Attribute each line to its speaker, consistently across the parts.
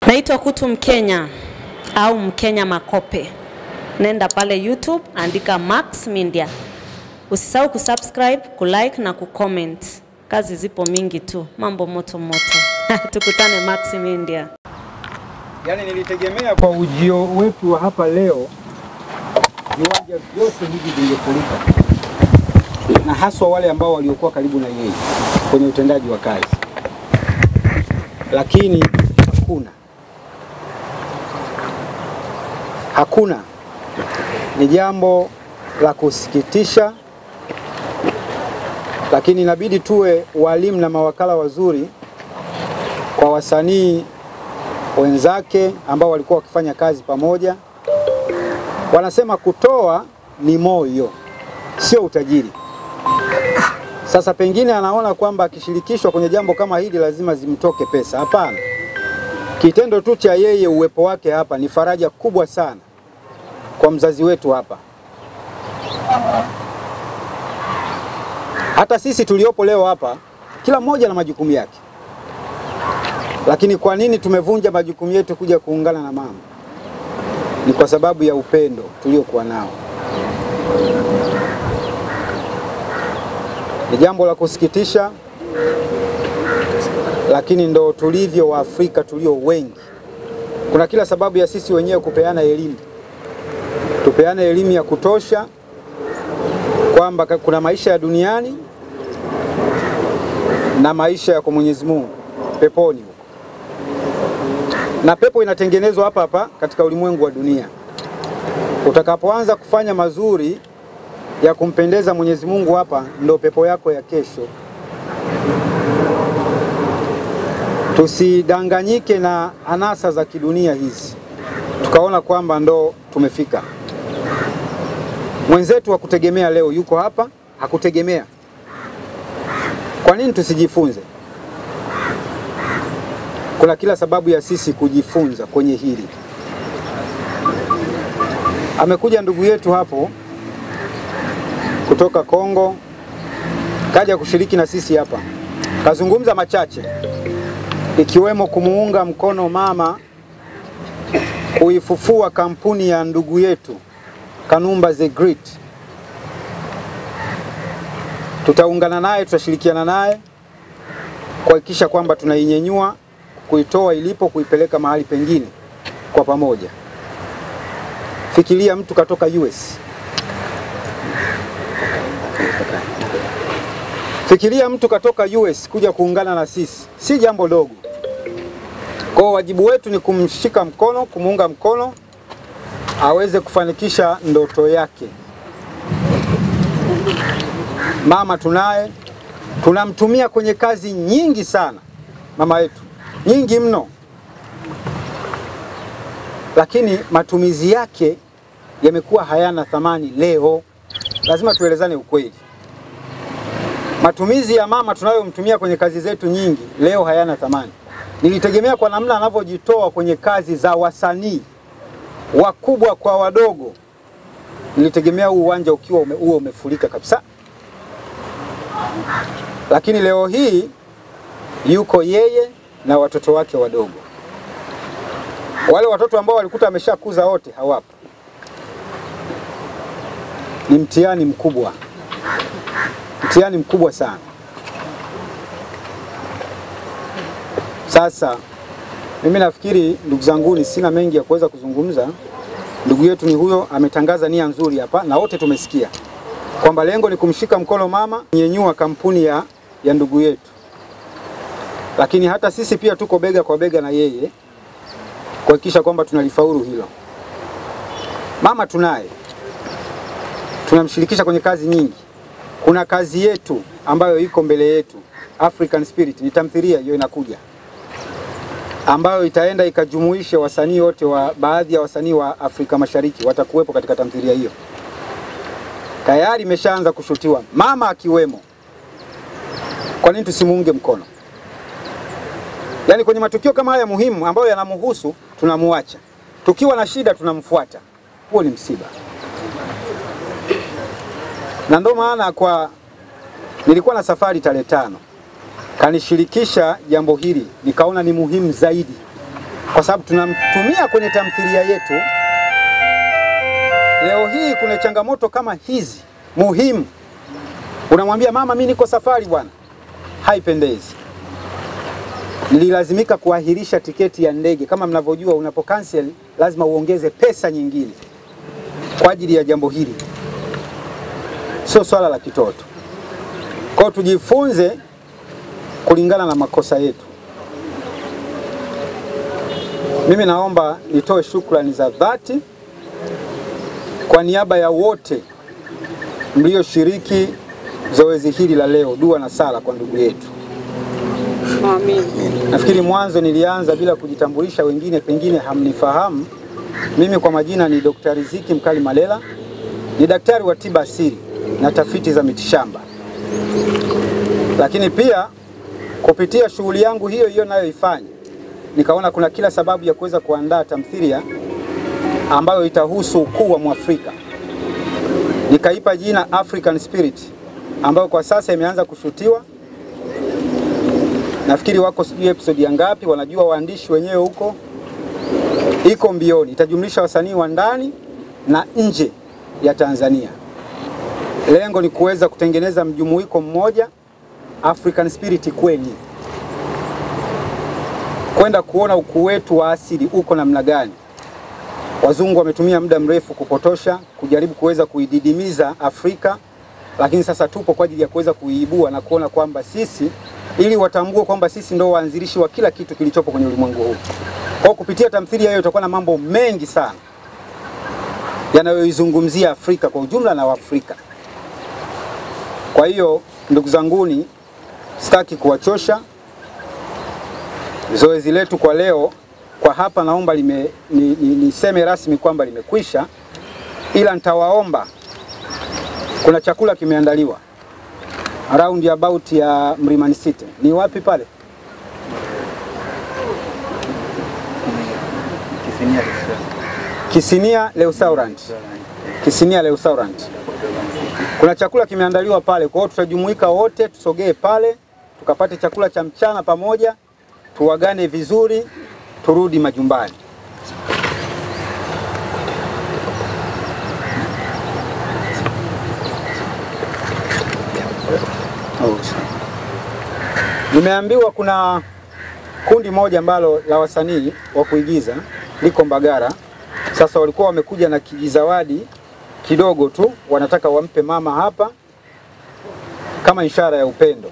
Speaker 1: Naitwa Kutu Mkenya au Mkenya Makope. Nenda pale YouTube, andika Max Media. Usisahau kusubscribe, kulike na kucomment. Kazi zipo mingi tu, mambo moto moto. Tukutane Max Media.
Speaker 2: Yaani nilitegemea kwa ujio wetu wa hapa leo viwanja vyote hivi vingefurika, na haswa wale ambao waliokuwa karibu na yeye kwenye utendaji wa kazi, lakini hakuna. Ni jambo la kusikitisha, lakini inabidi tuwe walimu na mawakala wazuri kwa wasanii wenzake ambao walikuwa wakifanya kazi pamoja. Wanasema kutoa ni moyo, sio utajiri. Sasa pengine anaona kwamba akishirikishwa kwenye jambo kama hili lazima zimtoke pesa. Hapana. Kitendo tu cha yeye uwepo wake hapa ni faraja kubwa sana kwa mzazi wetu hapa. Hata sisi tuliopo leo hapa, kila mmoja na majukumu yake. Lakini kwa nini tumevunja majukumu yetu kuja kuungana na mama? Ni kwa sababu ya upendo tuliokuwa nao. Ni jambo la kusikitisha, lakini ndo tulivyo wa Afrika tulio wengi. Kuna kila sababu ya sisi wenyewe kupeana elimu. Tupeane elimu ya kutosha kwamba kuna maisha ya duniani na maisha ya kwa Mwenyezi Mungu peponi huko. Na pepo inatengenezwa hapa hapa katika ulimwengu wa dunia. Utakapoanza kufanya mazuri ya kumpendeza Mwenyezi Mungu hapa, ndo pepo yako ya kesho. Tusidanganyike na anasa za kidunia hizi, tukaona kwamba ndo tumefika. Mwenzetu wa kutegemea leo yuko hapa, hakutegemea. Kwa nini tusijifunze? Kuna kila sababu ya sisi kujifunza kwenye hili. Amekuja ndugu yetu hapo kutoka Kongo, kaja kushiriki na sisi hapa. Kazungumza machache, ikiwemo kumuunga mkono mama kuifufua kampuni ya ndugu yetu Kanumba the Great. Tutaungana naye, tutashirikiana naye kuhakikisha kwamba tunainyenyua, kuitoa ilipo, kuipeleka mahali pengine kwa pamoja. Fikiria mtu katoka US. Fikiria mtu katoka US kuja kuungana na sisi. Si jambo dogo. Kwa wajibu wetu ni kumshika mkono, kumuunga mkono aweze kufanikisha ndoto yake. Mama tunaye, tunamtumia kwenye kazi nyingi sana mama yetu, nyingi mno. Lakini matumizi yake yamekuwa hayana thamani leo. Lazima tuelezane ukweli. Matumizi ya mama tunayomtumia kwenye kazi zetu nyingi leo hayana thamani. Nilitegemea kwa namna anavyojitoa kwenye kazi za wasanii wakubwa kwa wadogo, nilitegemea uwanja ukiwa umefurika kabisa. Lakini leo hii yuko yeye na watoto wake wadogo. Wale watoto ambao walikuta ameshakuza wote hawapo. Ni mtihani mkubwa. Mtihani mkubwa sana. Sasa mimi nafikiri ndugu zangu, ni sina mengi ya kuweza kuzungumza. Ndugu yetu ni huyo, ametangaza nia nzuri hapa na wote tumesikia kwamba lengo ni kumshika mkono mama, nyenyua kampuni ya ndugu yetu. Lakini hata sisi pia tuko bega kwa bega na yeye kuhakikisha kwamba tunalifaulu hilo. Mama tunaye, tunamshirikisha kwenye kazi nyingi. Kuna kazi yetu ambayo iko mbele yetu, African Spirit, ni tamthilia hiyo inakuja, ambayo itaenda ikajumuisha wasanii wote wa baadhi ya wasanii wa Afrika Mashariki watakuwepo katika tamthilia hiyo. Tayari imeshaanza kushutiwa, mama akiwemo. Kwa nini tusimuunge mkono? Yaani kwenye matukio kama haya muhimu ambayo yanamhusu tunamuacha. Tukiwa na shida tunamfuata. Huo ni msiba. Na ndio maana nilikuwa na safari tarehe 5. Kanishirikisha jambo hili, nikaona ni muhimu zaidi kwa sababu tunamtumia kwenye tamthilia yetu. Leo hii kuna changamoto kama hizi muhimu, unamwambia mama, mimi niko safari bwana, haipendezi. Nililazimika kuahirisha tiketi ya ndege. Kama mnavyojua, unapo cancel lazima uongeze pesa nyingine kwa ajili ya jambo hili. Sio swala la kitoto. Kwa tujifunze kulingana na makosa yetu. Mimi naomba nitoe shukrani za dhati kwa niaba ya wote mlioshiriki zoezi hili la leo, dua na sala kwa ndugu yetu.
Speaker 3: Amin.
Speaker 2: Nafikiri mwanzo nilianza bila kujitambulisha, wengine pengine hamnifahamu. Mimi kwa majina ni Dr. Riziki Mkali Malela, ni daktari wa tiba asili na tafiti za mitishamba. Lakini pia kupitia shughuli yangu hiyo hiyo nayoifanya, nikaona kuna kila sababu ya kuweza kuandaa tamthilia ambayo itahusu ukuu wa Mwafrika. Nikaipa jina African Spirit, ambayo kwa sasa imeanza kushutiwa. Nafikiri wako sijui episode ya ngapi, wanajua waandishi wenyewe huko. Iko mbioni, itajumlisha wasanii wa ndani na nje ya Tanzania. Lengo ni kuweza kutengeneza mjumuiko mmoja, African Spirit kweli. Kwenda kuona ukuu wetu wa asili uko namna gani. Wazungu wametumia muda mrefu kupotosha, kujaribu kuweza kuididimiza Afrika, lakini sasa tupo kwa ajili ya kuweza kuiibua na kuona kwamba sisi, ili watambue kwamba sisi ndio waanzilishi wa kila kitu kilichopo kwenye ulimwengu huu. Kwa kupitia tamthilia hiyo tutakuwa na mambo mengi sana yanayoizungumzia Afrika kwa ujumla na Waafrika. Kwa hiyo ndugu zanguni, sitaki kuwachosha. Zoezi letu kwa leo kwa hapa naomba niseme rasmi kwamba limekwisha, ila nitawaomba, kuna chakula kimeandaliwa around about ya Mlimani City. Ni wapi pale? Kisinia Restaurant. Kisinia Restaurant. Kuna chakula kimeandaliwa pale, kwa hiyo tutajumuika wote, tusogee pale, tukapate chakula cha mchana pamoja, tuwagane vizuri, turudi majumbani. Nimeambiwa kuna kundi moja ambalo la wasanii wa kuigiza liko Mbagara. Sasa walikuwa wamekuja na kijizawadi kidogo tu, wanataka wampe mama hapa kama ishara ya upendo.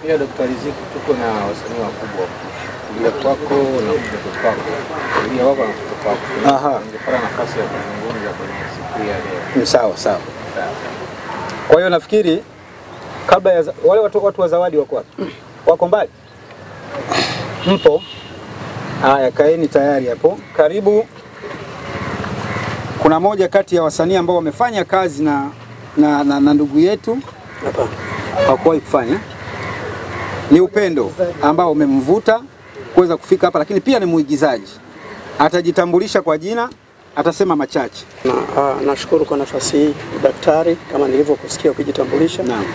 Speaker 4: Pia Dr. Riziki, tuko na wasanii wakubwa kulia kwako na kutoka kwako. Kulia wako na kutoka kwako.
Speaker 2: Aha.
Speaker 4: Ningepata nafasi ya kuzungumza kwenye siku ya leo.
Speaker 2: Sawa sawa. Kwa hiyo nafikiri kabla ya wale watu wa zawadi wako wapi? Wako mbali? Mpo? Haya, kaeni tayari hapo. Karibu. Kuna moja kati ya wasanii ambao wamefanya kazi na ndugu yetu hapa. Hakuwahi kufanya. Ni Upendo ambao umemvuta kuweza kufika hapa, lakini pia ni muigizaji. Atajitambulisha kwa jina, atasema machache.
Speaker 3: Nashukuru kwa nafasi hii daktari, kama nilivyokusikia ukijitambulisha.
Speaker 2: Naam.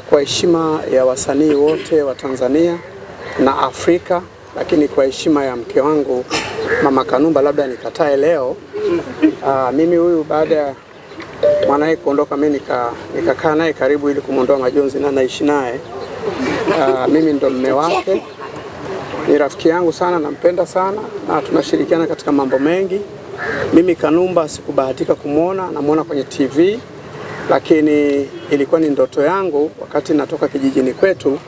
Speaker 3: Kwa heshima ya wasanii wote wa Tanzania na Afrika, lakini kwa heshima ya mke wangu Mama Kanumba, labda nikatae leo. Mimi huyu baada ya mwanae kuondoka, mimi nikakaa naye karibu ili kumondoa majonzi na naishi naye. Mimi ndo mume wake, ni rafiki yangu sana, nampenda sana na tunashirikiana katika mambo mengi. Mimi Kanumba sikubahatika kumuona, namuona kwenye TV, lakini ilikuwa ni ndoto yangu wakati natoka kijijini kwetu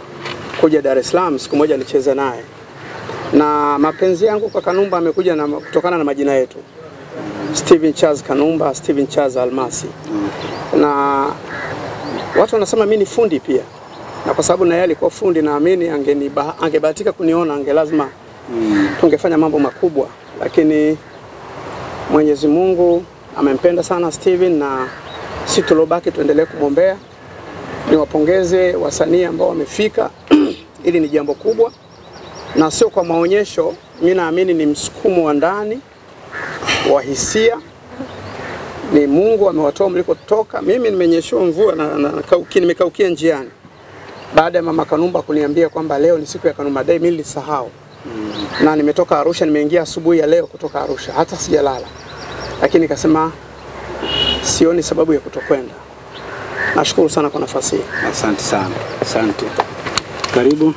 Speaker 3: kuja Dar es Salaam siku moja nicheze naye. Na mapenzi yangu kwa Kanumba amekuja kutokana na majina yetu. Steven Charles Kanumba, Steven Charles Almasi. Na watu wanasema mimi ni fundi pia. Na kwa sababu na yeye alikuwa fundi, naamini angebahatika kuniona, lazima tungefanya mambo makubwa. Lakini Mwenyezi Mungu amempenda sana Steven, na sisi tulobaki tuendelee kumwombea. Niwapongeze wasanii ambao wamefika. Ili ni jambo kubwa na sio kwa maonyesho. Mimi naamini ni msukumo wa ndani wa hisia. Ni Mungu amewatoa mlikotoka. Mimi nimenyeshewa mvua na nimekaukia njiani. Baada ya Mama Kanumba kuniambia kwamba leo ni siku ya Kanumba Day, mimi nilisahau. Na nimetoka Arusha, nimeingia asubuhi ya leo kutoka Arusha, hata sijalala. Lakini nikasema sioni sababu ya kutokwenda. Nashukuru sana kwa nafasi hii.
Speaker 2: Asante sana. Asante. Karibu.